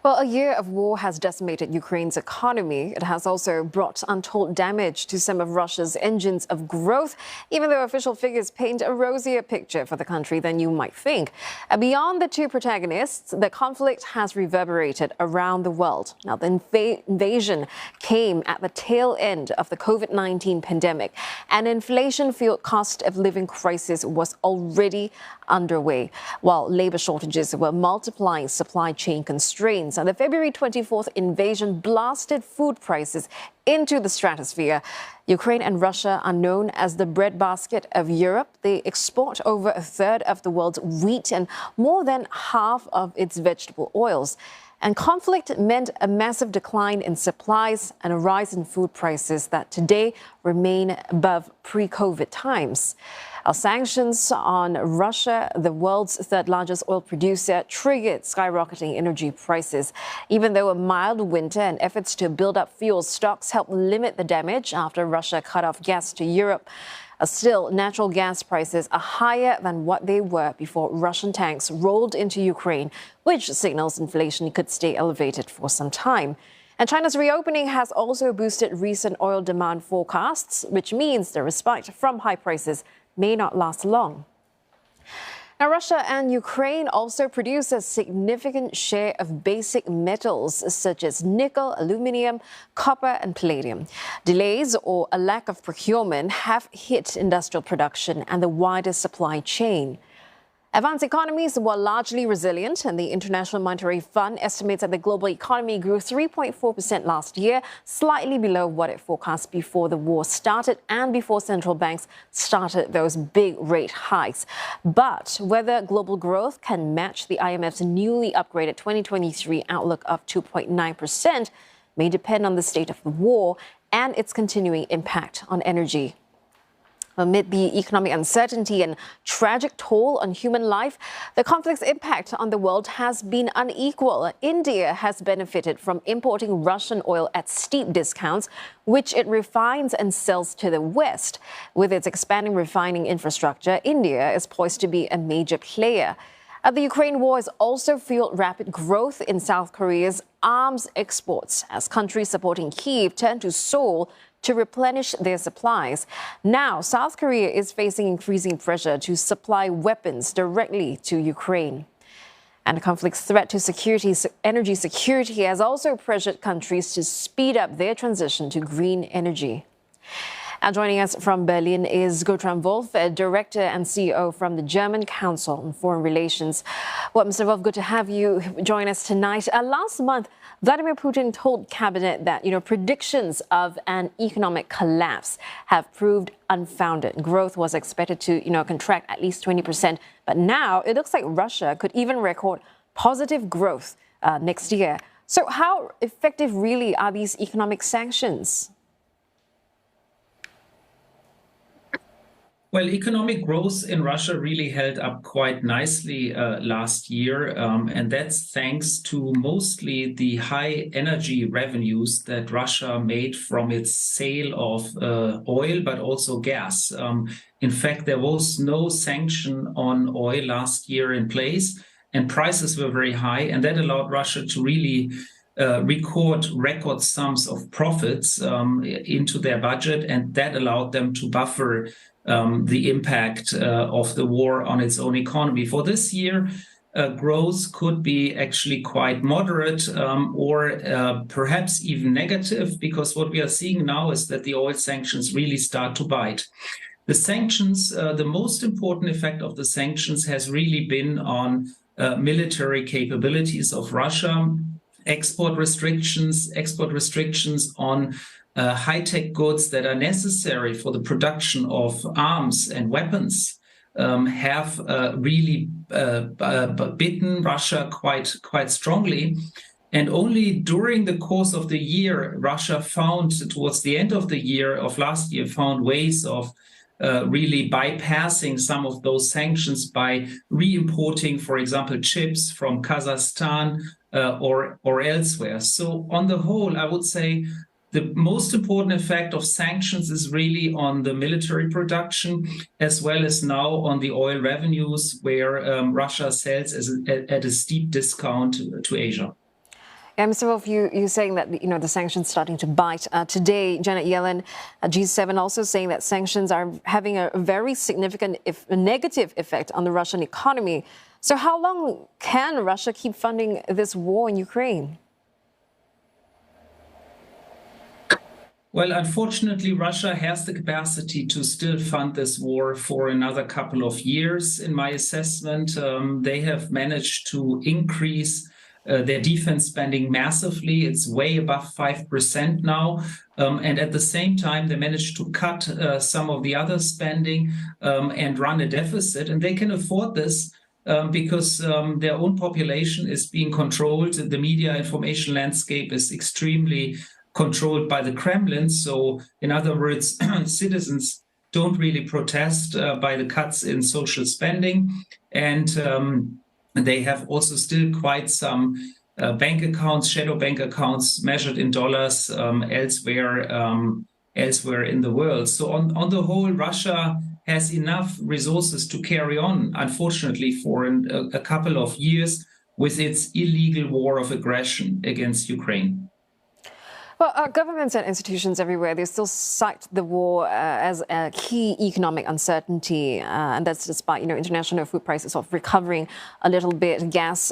Well, a year of war has decimated Ukraine's economy. It has also brought untold damage to some of Russia's engines of growth, even though official figures paint a rosier picture for the country than you might think. Beyond the two protagonists, the conflict has reverberated around the world. Now, the invasion came at the tail end of the COVID-19 pandemic. An inflation-fueled cost of living crisis was already underway, while labor shortages were multiplying supply chain constraints. And the February 24th invasion blasted food prices into the stratosphere. Ukraine and Russia are known as the breadbasket of Europe. They export over a third of the world's wheat and more than half of its vegetable oils. And conflict meant a massive decline in supplies and a rise in food prices that today remain above pre-COVID times. Our sanctions on Russia, the world's third largest oil producer, triggered skyrocketing energy prices. Even though a mild winter and efforts to build up fuel stocks helped limit the damage after Russia cut off gas to Europe, still, natural gas prices are higher than what they were before Russian tanks rolled into Ukraine, which signals inflation could stay elevated for some time. And China's reopening has also boosted recent oil demand forecasts, which means the respite from high prices may not last long. Now, Russia and Ukraine also produce a significant share of basic metals such as nickel, aluminum, copper and palladium. Delays or a lack of procurement have hit industrial production and the wider supply chain. Advanced economies were largely resilient, and the International Monetary Fund estimates that the global economy grew 3.4% last year, slightly below what it forecast before the war started and before central banks started those big rate hikes. But whether global growth can match the IMF's newly upgraded 2023 outlook of 2.9% may depend on the state of the war and its continuing impact on energy. Amid the economic uncertainty and tragic toll on human life, the conflict's impact on the world has been unequal. India has benefited from importing Russian oil at steep discounts, which it refines and sells to the West. With its expanding refining infrastructure, India is poised to be a major player. The Ukraine war has also fueled rapid growth in South Korea's arms exports as countries supporting Kyiv turn to Seoul to replenish their supplies. Now, South Korea is facing increasing pressure to supply weapons directly to Ukraine. And the conflict's threat to energy security has also pressured countries to speed up their transition to green energy. Now, joining us from Berlin is Guntram Wolff, a director and CEO from the German Council on Foreign Relations. Well, Mr. Wolff, good to have you join us tonight. Last month, Vladimir Putin told cabinet that, predictions of an economic collapse have proved unfounded. Growth was expected to, contract at least 20%. But now it looks like Russia could even record positive growth next year. So how effective really are these economic sanctions? Well, economic growth in Russia really held up quite nicely last year, and that's thanks to mostly the high energy revenues that Russia made from its sale of oil, but also gas. In fact, there was no sanction on oil last year in place, and prices were very high, and that allowed Russia to really record sums of profits into their budget, and that allowed them to buffer the impact of the war on its own economy. For this year, growth could be actually quite moderate or perhaps even negative, because what we are seeing now is that the oil sanctions really start to bite. The sanctions, the most important effect of the sanctions has really been on military capabilities of Russia, export restrictions on high-tech goods that are necessary for the production of arms and weapons have really bitten Russia quite strongly. And only during the course of the year, Russia found, towards the end of the year of last year, found ways of really bypassing some of those sanctions by re-importing, for example, chips from Kazakhstan or elsewhere. So on the whole, I would say the most important effect of sanctions is really on the military production, as well as now on the oil revenues, where Russia sells at a steep discount to Asia. Yeah, Mr. Wolff, you're saying that the sanctions starting to bite. Today, Janet Yellen, G7, also saying that sanctions are having a very significant, if a negative effect on the Russian economy. So how long can Russia keep funding this war in Ukraine? Well, unfortunately, Russia has the capacity to still fund this war for another couple of years. In my assessment, they have managed to increase their defense spending massively. It's way above 5% now. And at the same time, they managed to cut some of the other spending and run a deficit. And they can afford this because their own population is being controlled. The media information landscape is extremely controlled by the Kremlin. So, in other words, citizens don't really protest by the cuts in social spending. And they have also still quite some bank accounts, shadow bank accounts measured in dollars elsewhere in the world. So on the whole, Russia has enough resources to carry on, unfortunately, for a couple of years with its illegal war of aggression against Ukraine. Well, governments and institutions everywhere, they still cite the war as a key economic uncertainty. And that's despite, international food prices of recovering a little bit. Gas,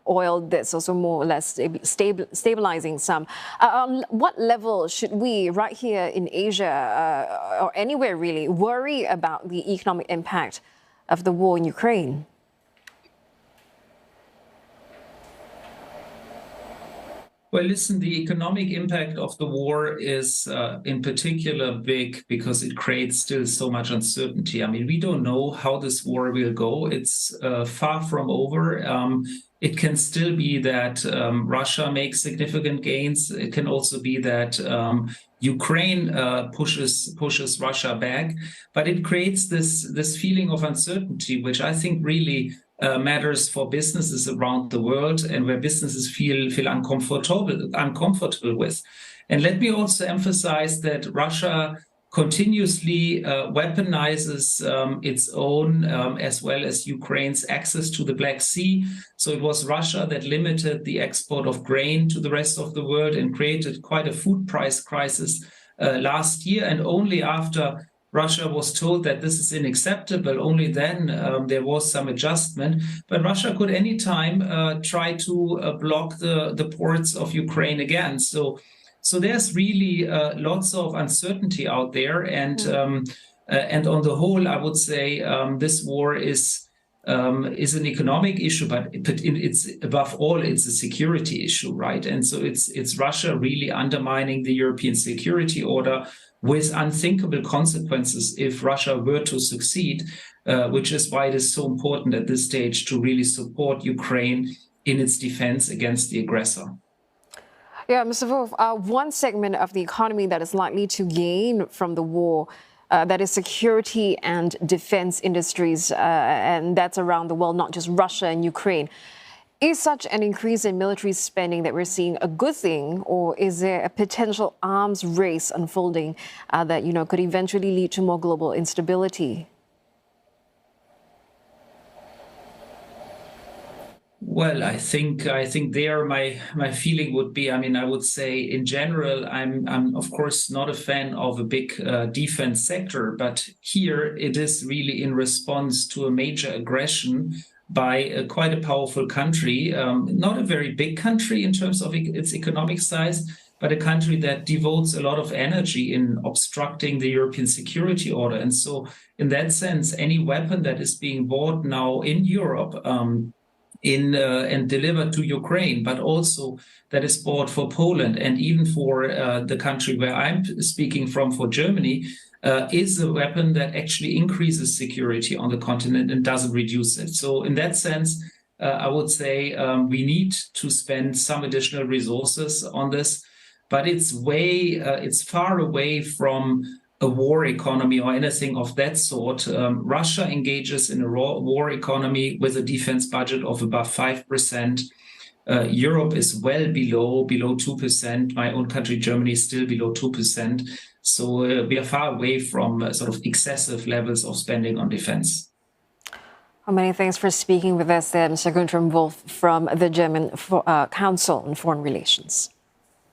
oil, that's also more or less stabilizing some. On what level should we, right here in Asia or anywhere really, worry about the economic impact of the war in Ukraine? Well, listen, the economic impact of the war is in particular big because it creates still so much uncertainty. I mean, we don't know how this war will go. It's far from over. It can still be that Russia makes significant gains. It can also be that Ukraine pushes Russia back. But it creates this feeling of uncertainty, which I think really matters for businesses around the world and where businesses feel uncomfortable with. And let me also emphasize that Russia continuously weaponizes its own as well as Ukraine's access to the Black Sea. So it was Russia that limited the export of grain to the rest of the world and created quite a food price crisis last year. And only after Russia was told that this is unacceptable, only then there was some adjustment. But Russia could anytime try to block the ports of Ukraine again. So there's really lots of uncertainty out there. And on the whole, I would say this war is an economic issue, but it's above all, it's a security issue, right? And so it's Russia really undermining the European security order, with unthinkable consequences if Russia were to succeed, which is why it is so important at this stage to really support Ukraine in its defense against the aggressor. Yeah, Mr. Wolff, one segment of the economy that is likely to gain from the war, that is security and defense industries, and that's around the world, not just Russia and Ukraine. Is such an increase in military spending that we're seeing a good thing, or is there a potential arms race unfolding that, could eventually lead to more global instability? Well, I think there my feeling would be, I would say in general, I'm of course not a fan of a big defense sector, but here it is really in response to a major aggression by quite a powerful country, not a very big country in terms of its economic size, but a country that devotes a lot of energy in obstructing the European security order. And so in that sense, any weapon that is being bought now in Europe and delivered to Ukraine, but also that is bought for Poland and even for the country where I'm speaking from, for Germany, is a weapon that actually increases security on the continent and doesn't reduce it. So in that sense, I would say we need to spend some additional resources on this, but it's far away from a war economy or anything of that sort. Russia engages in a war economy with a defense budget of above 5%. Europe is well below 2%. My own country, Germany, is still below 2%. So we are far away from sort of excessive levels of spending on defense. Well, many thanks for speaking with us, Mr. Guntram Wolff from the German Council on Foreign Relations.